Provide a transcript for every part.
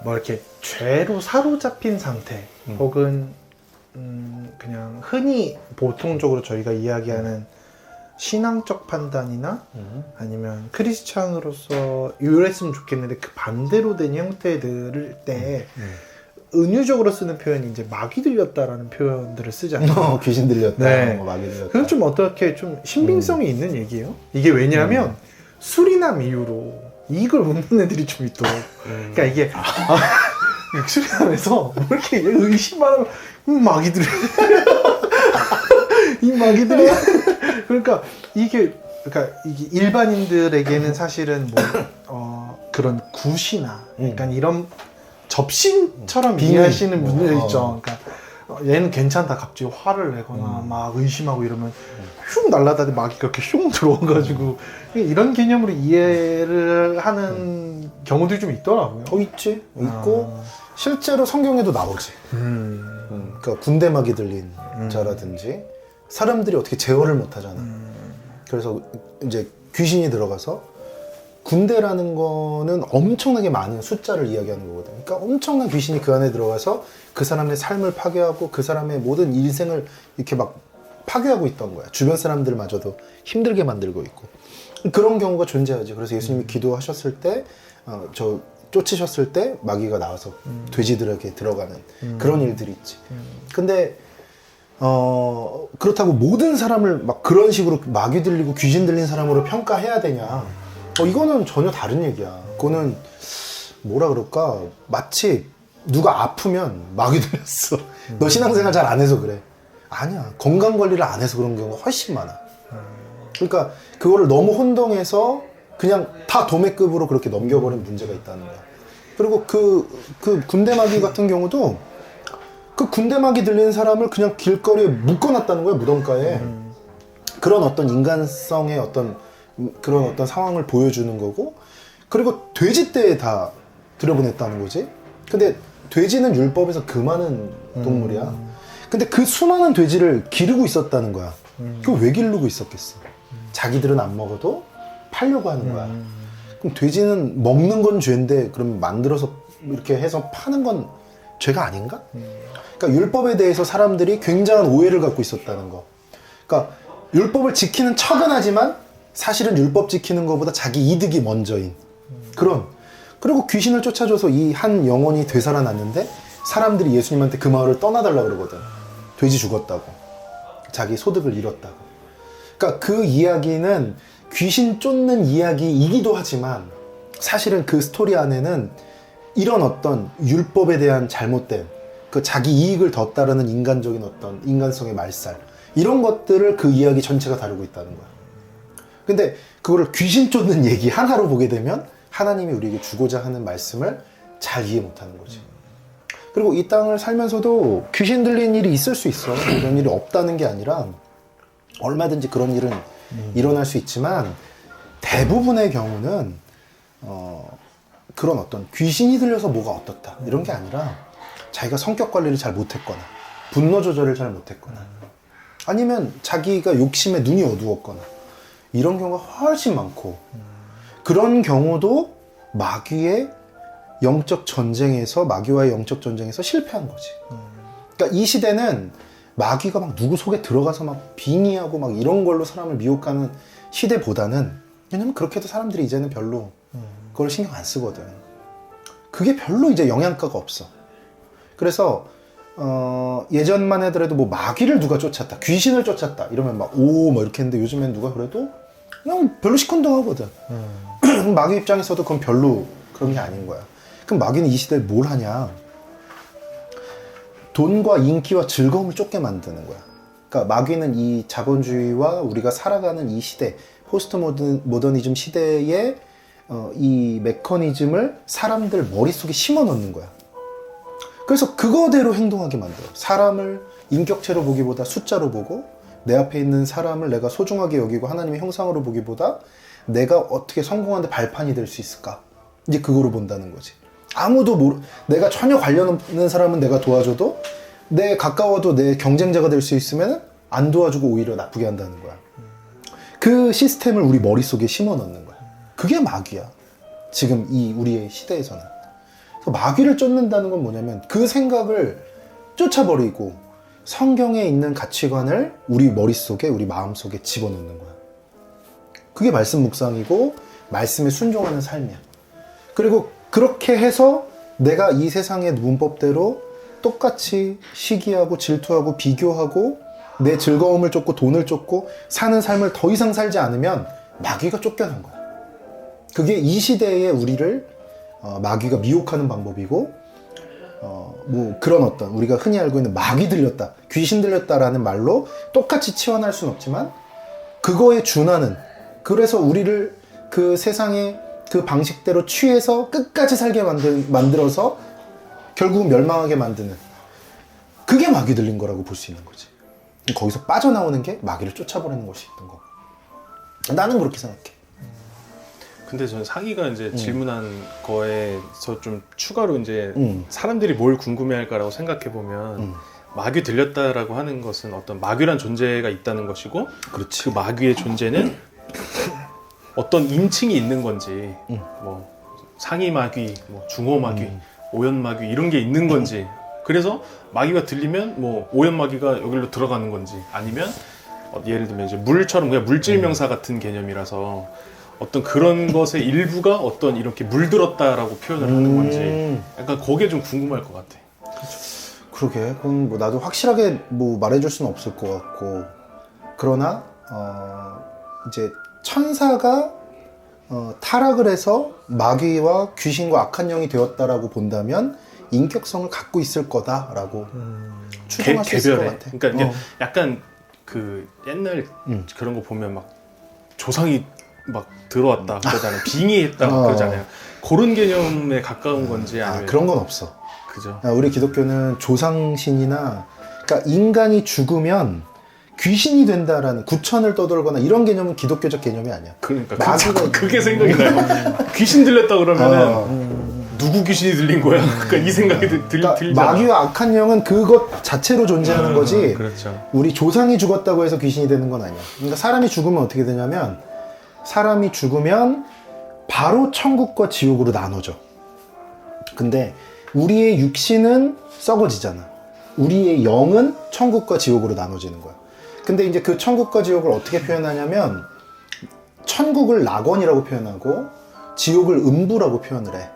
뭐 이렇게 죄로 사로잡힌 상태 혹은 그냥 흔히 보통적으로 저희가 이야기하는 신앙적 판단이나 아니면 크리스찬으로서 이랬으면 좋겠는데 그 반대로 된 형태들을 때 은유적으로 쓰는 표현이 이제 마귀 들렸다라는 표현들을 쓰잖아요. 귀신 들렸다, 네. 마귀 들렸다. 그건 좀 어떻게 좀 신빙성이 있는 얘기예요. 이게 왜냐하면 수리남 이후로 이걸 묻는 애들이 좀 있더라고. 그러니까 이게 수리남에서 뭐 이렇게 의심하면 마귀들이 이 마귀들이 그러니까 이게 일반인들에게는 사실은 뭐 그런 굿이나 약간 이런 접신처럼 이해하시는 분들 있죠. 그러니까 얘는 괜찮다 갑자기 화를 내거나 막 의심하고 이러면 흉 날라다니 마귀가 이렇게 흉 들어와가지고 이런 개념으로 이해를 하는 경우들이 좀 있더라고요. 있지. 있고 실제로 성경에도 나오지. 그러니까 군대 마귀 들린 자라든지 사람들이 어떻게 제어를 못하잖아. 그래서 이제 귀신이 들어가서 군대라는 거는 엄청나게 많은 숫자를 이야기하는 거거든. 그러니까 엄청난 귀신이 그 안에 들어가서 그 사람의 삶을 파괴하고 그 사람의 모든 일생을 이렇게 막 파괴하고 있던 거야. 주변 사람들마저도 힘들게 만들고 있고. 그런 경우가 존재하지. 그래서 예수님이 기도하셨을 때, 쫓으셨을 때 마귀가 나와서 돼지들에게 들어가는 그런 일들이 있지. 근데 그렇다고 모든 사람을 막 그런 식으로 마귀 들리고 귀신 들린 사람으로 평가해야 되냐? 이거는 전혀 다른 얘기야. 그거는 뭐라 그럴까? 마치 누가 아프면 마귀 들렸어. 너 신앙생활 잘 안 해서 그래. 아니야. 건강 관리를 안 해서 그런 경우가 훨씬 많아. 그러니까 그거를 너무 혼동해서 그냥 다 도매급으로 그렇게 넘겨버린 문제가 있다는 거야. 그리고 그 군대 마귀 같은 경우도 그 군대 마귀 들리는 사람을 그냥 길거리에 묶어놨다는 거야, 무덤가에. 그런 어떤 인간성의 그런 어떤 상황을 보여주는 거고, 그리고 돼지떼에 다 들여보냈다는 거지. 근데 돼지는 율법에서 금하는 동물이야. 근데 그 수많은 돼지를 기르고 있었다는 거야. 그걸 왜 기르고 있었겠어? 자기들은 안 먹어도 팔려고 하는 거야. 그럼 돼지는 먹는 건 죄인데 그럼 만들어서 이렇게 해서 파는 건 죄가 아닌가? 그러니까 율법에 대해서 사람들이 굉장한 오해를 갖고 있었다는 거. 그러니까 율법을 지키는 척은 하지만 사실은 율법 지키는 것보다 자기 이득이 먼저인 그런. 그리고 귀신을 쫓아줘서 이 한 영혼이 되살아났는데 사람들이 예수님한테 그 마을을 떠나달라 그러거든. 돼지 죽었다고, 자기 소득을 잃었다고. 그러니까 그 이야기는 귀신 쫓는 이야기이기도 하지만 사실은 그 스토리 안에는 이런 어떤 율법에 대한 잘못된 그 자기 이익을 더 따르는 인간적인 어떤 인간성의 말살, 이런 것들을 그 이야기 전체가 다루고 있다는 거야. 근데 그거를 귀신 쫓는 얘기 하나로 보게 되면 하나님이 우리에게 주고자 하는 말씀을 잘 이해 못하는 거지. 그리고 이 땅을 살면서도 귀신 들린 일이 있을 수 있어. 그런 일이 없다는 게 아니라 얼마든지 그런 일은 일어날 수 있지만 대부분의 경우는 그런 어떤 귀신이 들려서 뭐가 어떻다 이런 게 아니라 자기가 성격 관리를 잘 못했거나 분노 조절을 잘 못했거나 아니면 자기가 욕심에 눈이 어두웠거나 이런 경우가 훨씬 많고, 그런 경우도 마귀의 영적 전쟁에서, 마귀와의 영적 전쟁에서 실패한 거지. 그러니까 이 시대는 마귀가 막 누구 속에 들어가서 막 빙의하고 막 이런 걸로 사람을 미혹하는 시대보다는, 왜냐면 그렇게 해도 사람들이 이제는 별로 그걸 신경 안 쓰거든. 그게 별로 이제 영향가가 없어. 그래서 예전만 하더라도 뭐 마귀를 누가 쫓았다, 귀신을 쫓았다 이러면 막 뭐 이렇게 했는데 요즘엔 누가 그래도 그냥 별로 시큰둥하거든. 마귀 입장에서도 그건 별로 그런 게 아닌 거야. 그럼 마귀는 이 시대에 뭘 하냐? 돈과 인기와 즐거움을 쫓게 만드는 거야. 그러니까 마귀는 이 자본주의와 우리가 살아가는 이 시대, 포스트 모더니즘 시대의 이 메커니즘을 사람들 머릿속에 심어 넣는 거야. 그래서 그거대로 행동하게 만들어. 사람을 인격체로 보기보다 숫자로 보고, 내 앞에 있는 사람을 내가 소중하게 여기고 하나님의 형상으로 보기보다 내가 어떻게 성공하는데 발판이 될 수 있을까? 이제 그거로 본다는 거지. 아무도 내가 전혀 관련 없는 사람은 내가 도와줘도 내 가까워도 내 경쟁자가 될 수 있으면 안 도와주고 오히려 나쁘게 한다는 거야. 그 시스템을 우리 머릿속에 심어 넣는 거야. 그게 마귀야. 지금 이 우리의 시대에서는. 그래서 마귀를 쫓는다는 건 뭐냐면 그 생각을 쫓아버리고 성경에 있는 가치관을 우리 머릿속에, 우리 마음속에 집어넣는 거야. 그게 말씀 묵상이고 말씀에 순종하는 삶이야. 그리고 그렇게 해서 내가 이 세상의 문법대로 똑같이 시기하고 질투하고 비교하고 내 즐거움을 쫓고 돈을 쫓고 사는 삶을 더 이상 살지 않으면 마귀가 쫓겨난 거야. 그게 이 시대의 우리를 마귀가 미혹하는 방법이고 뭐 그런 어떤 우리가 흔히 알고 있는 마귀 들렸다, 귀신 들렸다라는 말로 똑같이 치환할 수는 없지만 그거에 준하는, 그래서 우리를 그 세상의 그 방식대로 취해서 끝까지 살게 만들어서 결국은 멸망하게 만드는, 그게 마귀 들린 거라고 볼 수 있는 거지. 거기서 빠져나오는 게 마귀를 쫓아버리는 것이 있던 거고. 나는 그렇게 생각해. 근데 저는 상희가 이제 질문한 거에서 좀 추가로 이제 사람들이 뭘 궁금해할까라고 생각해 보면 마귀 들렸다라고 하는 것은 어떤 마귀란 존재가 있다는 것이고, 그렇지. 그 마귀의 존재는 어떤 인칭이 있는 건지, 뭐 상위 마귀, 뭐 중호 마귀, 오연 마귀 이런 게 있는 건지. 그래서 마귀가 들리면 뭐 오연 마귀가 여기로 들어가는 건지, 아니면 예를 들면 이제 물처럼 그냥 물질 명사 같은 개념이라서 어떤 그런 것의 일부가 어떤 이렇게 물들었다라고 표현을 하는 건지, 약간 거기에 좀 궁금할 것 같아. 그러게. 그럼 뭐 나도 확실하게 뭐 말해줄 수는 없을 것 같고, 그러나 이제 천사가 타락을 해서 마귀와 귀신과 악한 영이 되었다라고 본다면 인격성을 갖고 있을 거다라고 추정할 수 있을 것 같아. 그러니까 이게 약간 그 옛날 그런 거 보면 막 조상이 막 들어왔다 그러잖아요. 빙의했다 그러잖아요. 그런 개념에 가까운 건지 아니면 그런 건 없어. 그죠. 우리 기독교는 조상신이나, 그러니까 인간이 죽으면 귀신이 된다라는, 구천을 떠돌거나 이런 개념은 기독교적 개념이 아니야. 그러니까 그게 생각이 나요. 귀신 들렸다 그러면은 누구 귀신이 들린 거야? 그러니까 이 생각이 그러니까 들잖아. 마귀와 악한 영은 그것 자체로 존재하는 거지. 그렇죠. 우리 조상이 죽었다고 해서 귀신이 되는 건 아니야. 그러니까 사람이 죽으면 어떻게 되냐면, 사람이 죽으면 바로 천국과 지옥으로 나눠져. 근데 우리의 육신은 썩어지잖아. 우리의 영은 천국과 지옥으로 나눠지는 거야. 근데 이제 그 천국과 지옥을 어떻게 표현하냐면, 천국을 낙원이라고 표현하고 지옥을 음부라고 표현을 해.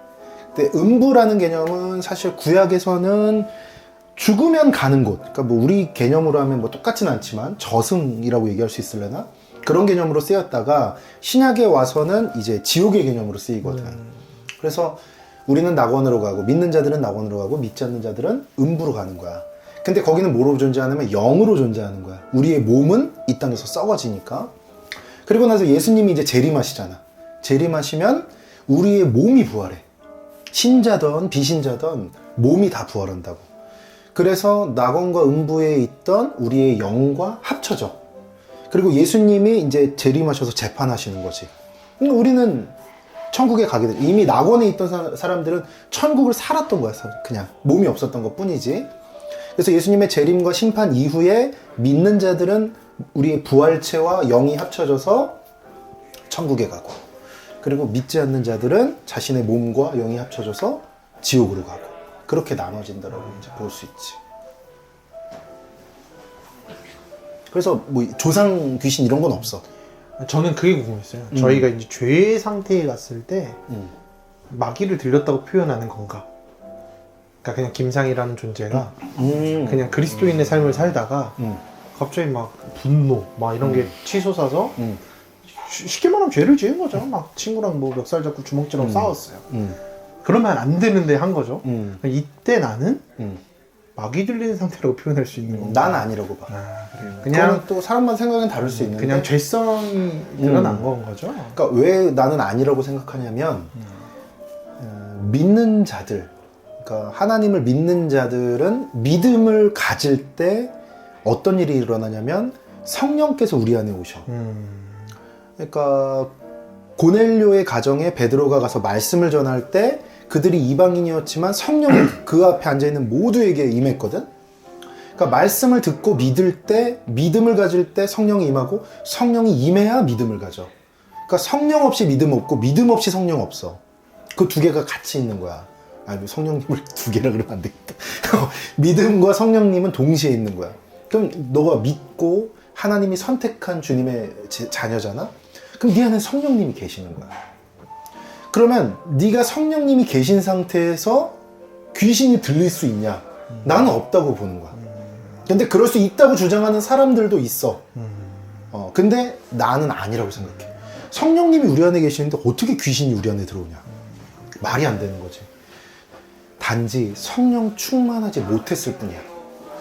근데 음부라는 개념은 사실 구약에서는 죽으면 가는 곳, 그러니까 뭐 우리 개념으로 하면 뭐 똑같진 않지만 저승이라고 얘기할 수 있으려나? 그런 개념으로 쓰였다가 신약에 와서는 이제 지옥의 개념으로 쓰이거든. 그래서 우리는 낙원으로 가고, 믿는 자들은 낙원으로 가고, 믿지 않는 자들은 음부로 가는 거야. 근데 거기는 뭐로 존재하냐면 영으로 존재하는 거야. 우리의 몸은 이 땅에서 썩어지니까. 그리고 나서 예수님이 이제 재림하시잖아. 재림하시면 우리의 몸이 부활해. 신자든 비신자든 몸이 다 부활한다고. 그래서 낙원과 음부에 있던 우리의 영과 합쳐져. 그리고 예수님이 이제 재림하셔서 재판하시는 거지. 우리는 천국에 가게 돼. 이미 낙원에 있던 사람들은 천국을 살았던 거야. 그냥 몸이 없었던 것 뿐이지. 그래서 예수님의 재림과 심판 이후에 믿는 자들은 우리의 부활체와 영이 합쳐져서 천국에 가고, 그리고 믿지 않는 자들은 자신의 몸과 영이 합쳐져서 지옥으로 가고, 그렇게 나눠진다라고 이제 볼 수 있지. 그래서 뭐 조상 귀신 이런 건 없어. 저는 그게 궁금했어요. 저희가 이제 죄의 상태에 갔을 때 마귀를 들렸다고 표현하는 건가? 그러니까 그냥 김상이라는 존재가 그냥 그리스도인의 삶을 살다가 갑자기 막 분노 막 이런 게 치솟아서 쉽게 말하면 죄를 지은 거죠. 막 친구랑 뭐 멱살 잡고 주먹질하고 싸웠어요. 그러면 안 되는데 한 거죠. 이때 나는 마귀 들리는 상태라고 표현할 수 있는 건가? 난 아니라고 봐. 그래요. 그냥 또 사람마다 생각은 다를 수 있는데, 그냥 죄성이 드러난 건 거죠. 그러니까 왜 나는 아니라고 생각하냐면, 믿는 자들, 그러니까 하나님을 믿는 자들은 믿음을 가질 때 어떤 일이 일어나냐면 성령께서 우리 안에 오셔. 그러니까 고넬료의 가정에 베드로가 가서 말씀을 전할 때 그들이 이방인이었지만 성령이 그 앞에 앉아있는 모두에게 임했거든. 그러니까 말씀을 듣고 믿을 때, 믿음을 가질 때 성령이 임하고, 성령이 임해야 믿음을 가져. 그러니까 성령 없이 믿음 없고 믿음 없이 성령 없어. 그 두 개가 같이 있는 거야. 아니 뭐 성령님을 두 개라 그러면 안 되겠다. 믿음과 성령님은 동시에 있는 거야. 그럼 너가 믿고 하나님이 선택한 주님의 자녀잖아? 그럼 네 안에 성령님이 계시는 거야. 그러면 네가 성령님이 계신 상태에서 귀신이 들릴 수 있냐? 나는 없다고 보는 거야. 근데 그럴 수 있다고 주장하는 사람들도 있어. 근데 나는 아니라고 생각해. 성령님이 우리 안에 계시는데 어떻게 귀신이 우리 안에 들어오냐? 말이 안 되는 거지. 단지 성령 충만하지 못했을 뿐이야.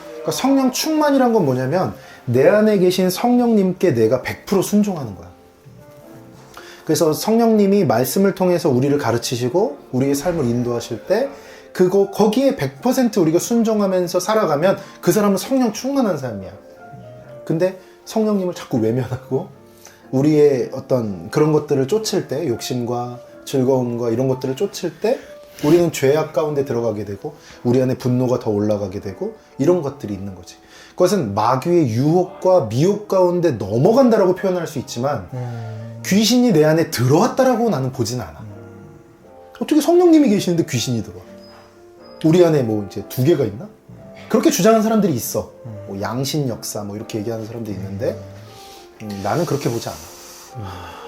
그러니까 성령 충만이란 건 뭐냐면 내 안에 계신 성령님께 내가 100% 순종하는 거야. 그래서 성령님이 말씀을 통해서 우리를 가르치시고 우리의 삶을 인도하실 때 거기에 100% 우리가 순종하면서 살아가면 그 사람은 성령 충만한 사람이야. 근데 성령님을 자꾸 외면하고 우리의 어떤 그런 것들을 쫓을 때, 욕심과 즐거움과 이런 것들을 쫓을 때 우리는 죄악 가운데 들어가게 되고 우리 안에 분노가 더 올라가게 되고 이런 것들이 있는 거지. 그것은 마귀의 유혹과 미혹 가운데 넘어간다라고 표현할 수 있지만 귀신이 내 안에 들어왔다라고 나는 보진 않아. 어떻게 성령님이 계시는데 귀신이 들어와? 우리 안에 뭐 이제 두 개가 있나? 그렇게 주장하는 사람들이 있어. 뭐 양신 역사 뭐 이렇게 얘기하는 사람들이 있는데 나는 그렇게 보지 않아.